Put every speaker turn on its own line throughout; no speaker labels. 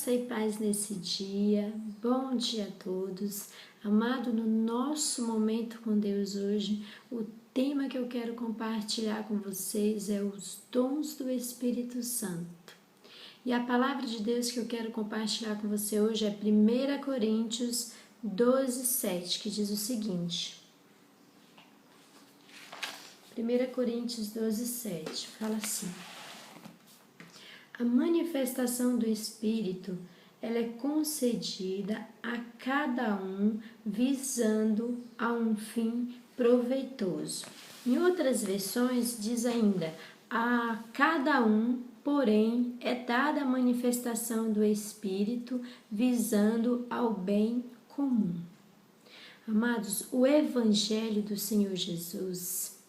Graça e paz nesse dia, bom dia a todos. Amado, no nosso momento com Deus hoje, o tema que eu quero compartilhar com vocês é os dons do Espírito Santo. E a palavra de Deus que eu quero compartilhar com você hoje é 1 Coríntios 12, 7, que diz o seguinte. 1 Coríntios 12, 7, fala assim. A manifestação do Espírito, ela é concedida a cada um visando a um fim proveitoso. Em outras versões diz ainda, a cada um, porém, é dada a manifestação do Espírito visando ao bem comum. Amados, o Evangelho do Senhor Jesus,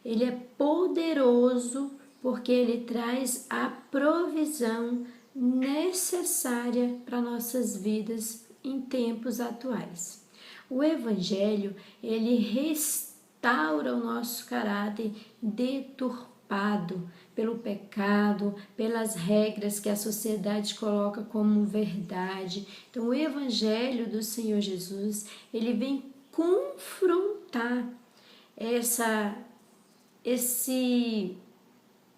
ele é poderoso porque ele traz a provisão necessária para nossas vidas em tempos atuais. O Evangelho, ele restaura o nosso caráter deturpado pelo pecado, pelas regras que a sociedade coloca como verdade. Então, o Evangelho do Senhor Jesus, ele vem confrontar esse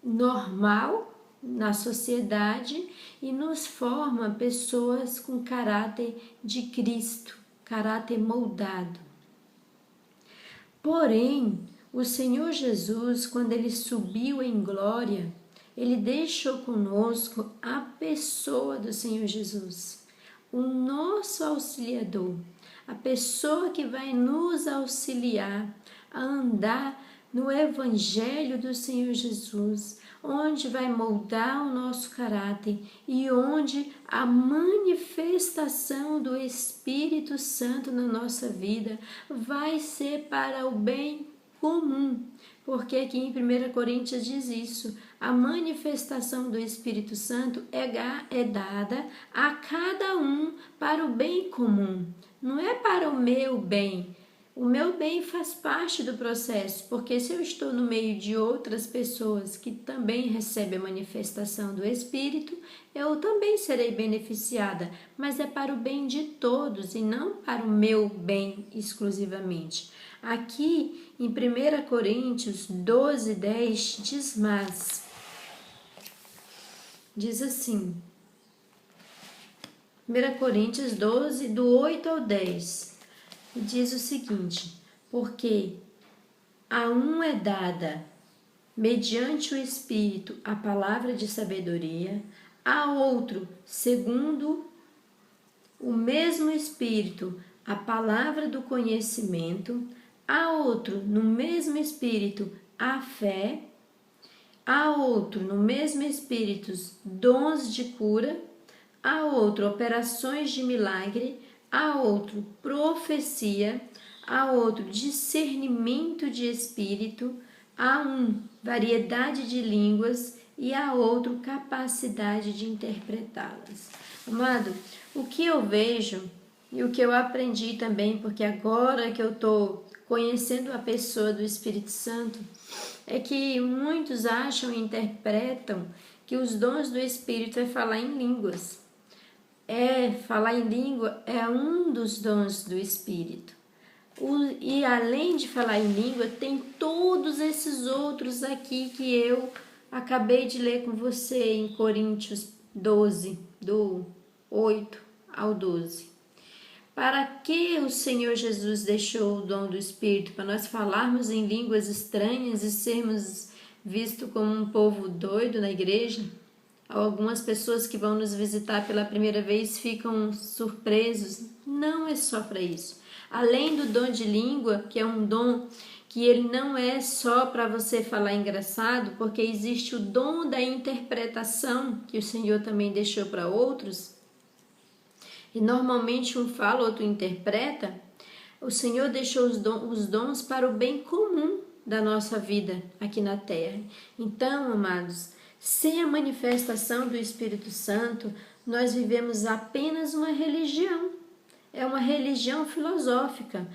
normal na sociedade e nos forma pessoas com caráter de Cristo, caráter moldado. Porém, o Senhor Jesus, quando ele subiu em glória, ele deixou conosco a pessoa do Senhor Jesus, o nosso auxiliador, a pessoa que vai nos auxiliar a andar no Evangelho do Senhor Jesus, onde vai moldar o nosso caráter e onde a manifestação do Espírito Santo na nossa vida vai ser para o bem comum. Porque aqui em 1 Coríntios diz isso, a manifestação do Espírito Santo é dada a cada um para o bem comum, não é para o meu bem. O meu bem faz parte do processo, porque se eu estou no meio de outras pessoas que também recebem a manifestação do Espírito, eu também serei beneficiada, mas é para o bem de todos e não para o meu bem exclusivamente. Aqui em 1 Coríntios 12, 10 diz mais, diz assim, 1 Coríntios 12, do 8 ao 10, diz o seguinte, porque a um é dada, mediante o Espírito, a palavra de sabedoria, a outro, segundo o mesmo Espírito, a palavra do conhecimento, a outro, no mesmo Espírito, a fé, a outro, no mesmo Espírito, dons de cura, a outro, operações de milagre, a outro, profecia, a outro, discernimento de espírito, a um, variedade de línguas e a outro, capacidade de interpretá-las. Amado, o que eu vejo e o que eu aprendi também, porque agora que eu estou conhecendo a pessoa do Espírito Santo, é que muitos acham e interpretam que os dons do Espírito é falar em línguas. Falar em língua é um dos dons do Espírito. E além de falar em língua, tem todos esses outros aqui que eu acabei de ler com você em Coríntios 12, do 8 ao 12. Para que o Senhor Jesus deixou o dom do Espírito? Para nós falarmos em línguas estranhas e sermos vistos como um povo doido na igreja? Algumas pessoas que vão nos visitar pela primeira vez ficam surpresos. Não é só para isso. Além do dom de língua, que é um dom que ele não é só para você falar engraçado, porque existe o dom da interpretação, que o Senhor também deixou para outros. E normalmente um fala, outro interpreta. O Senhor deixou os dons para o bem comum da nossa vida aqui na terra. Então, amados, sem a manifestação do Espírito Santo, nós vivemos apenas uma religião. É uma religião filosófica.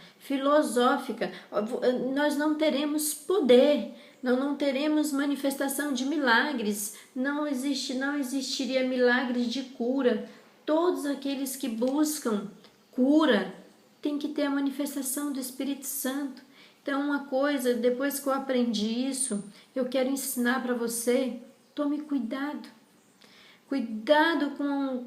Nós não teremos poder, não teremos manifestação de milagres, não existiria milagres de cura. Todos aqueles que buscam cura têm que ter a manifestação do Espírito Santo. Então, uma coisa, depois que eu aprendi isso, eu quero ensinar para você: tome cuidado. Cuidado com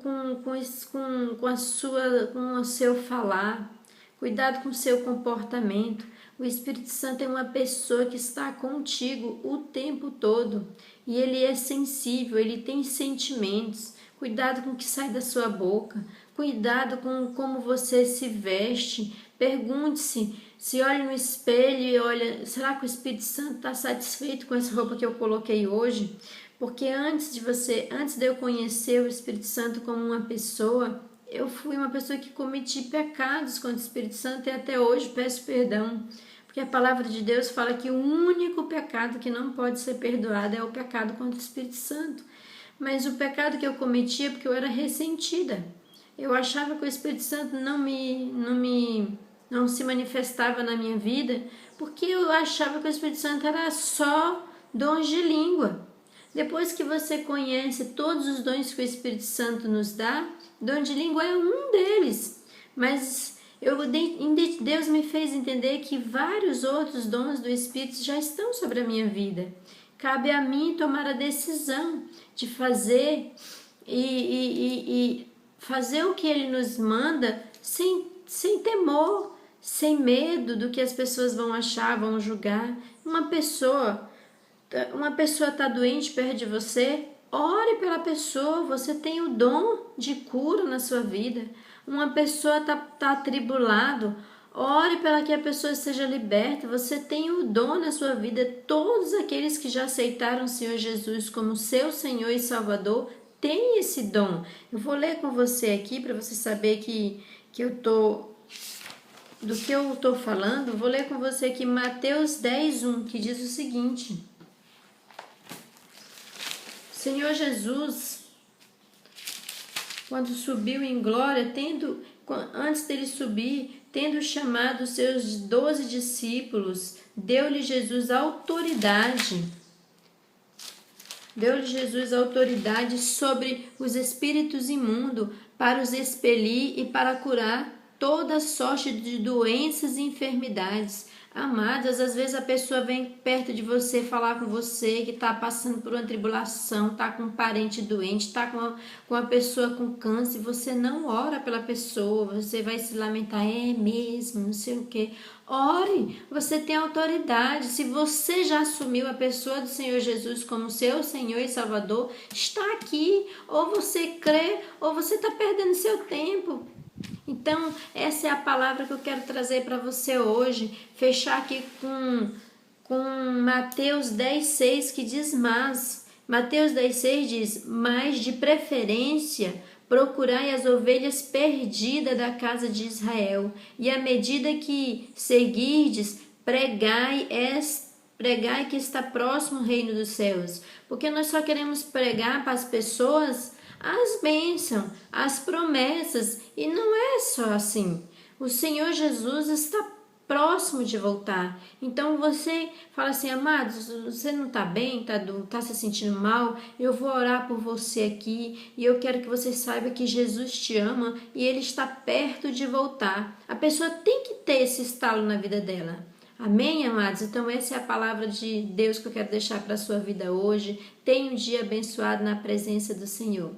o seu falar, cuidado com o seu comportamento. O Espírito Santo é uma pessoa que está contigo o tempo todo e ele é sensível, ele tem sentimentos. Cuidado com o que sai da sua boca, cuidado com como você se veste. Pergunte-se, se olha no espelho e olha, será que o Espírito Santo está satisfeito com essa roupa que eu coloquei hoje? Porque antes de eu conhecer o Espírito Santo como uma pessoa, eu fui uma pessoa que cometi pecados contra o Espírito Santo e até hoje peço perdão. Porque a palavra de Deus fala que o único pecado que não pode ser perdoado é o pecado contra o Espírito Santo. Mas o pecado que eu cometia é porque eu era ressentida. Eu achava que o Espírito Santo não se manifestava na minha vida porque eu achava que o Espírito Santo era só dons de língua. Depois que você conhece todos os dons que o Espírito Santo nos dá, dom de língua é um deles. Mas Deus me fez entender que vários outros dons do Espírito já estão sobre a minha vida. Cabe a mim tomar a decisão de fazer e fazer o que Ele nos manda sem temor, sem medo do que as pessoas vão achar, vão julgar. Uma pessoa está doente perto de você, ore pela pessoa, você tem o dom de cura na sua vida. Uma pessoa está atribulado, ore para que a pessoa seja liberta, você tem o dom na sua vida. Todos aqueles que já aceitaram o Senhor Jesus como seu Senhor e Salvador têm esse dom. Eu vou ler com você aqui para você saber do que eu estou falando. Vou ler com você aqui Mateus 10:1, que diz o seguinte: Senhor Jesus, quando subiu em glória, antes dele subir, tendo chamado os seus 12 discípulos, deu-lhe Jesus autoridade sobre os espíritos imundos, para os expelir e para curar toda sorte de doenças e enfermidades. Amadas, às vezes a pessoa vem perto de você falar com você que está passando por uma tribulação, está com um parente doente, está com uma pessoa com câncer, você não ora pela pessoa, você vai se lamentar, é mesmo, não sei o que. Ore, você tem autoridade. Se você já assumiu a pessoa do Senhor Jesus como seu Senhor e Salvador, está aqui, ou você crê, ou você está perdendo seu tempo. Então, essa é a palavra que eu quero trazer para você hoje. Fechar aqui com Mateus 10:6, que diz mais. Mateus 10:6 diz: mas de preferência procurai as ovelhas perdidas da casa de Israel, e à medida que seguirdes, pregai que está próximo o reino dos céus. Porque nós só queremos pregar para as pessoas as bênçãos, as promessas, e não é só assim. O Senhor Jesus está próximo de voltar. Então você fala assim: amados, você não está bem, está se sentindo mal, eu vou orar por você aqui e eu quero que você saiba que Jesus te ama e Ele está perto de voltar. A pessoa tem que ter esse estalo na vida dela. Amém, amados? Então essa é a palavra de Deus que eu quero deixar para a sua vida hoje. Tenha um dia abençoado na presença do Senhor.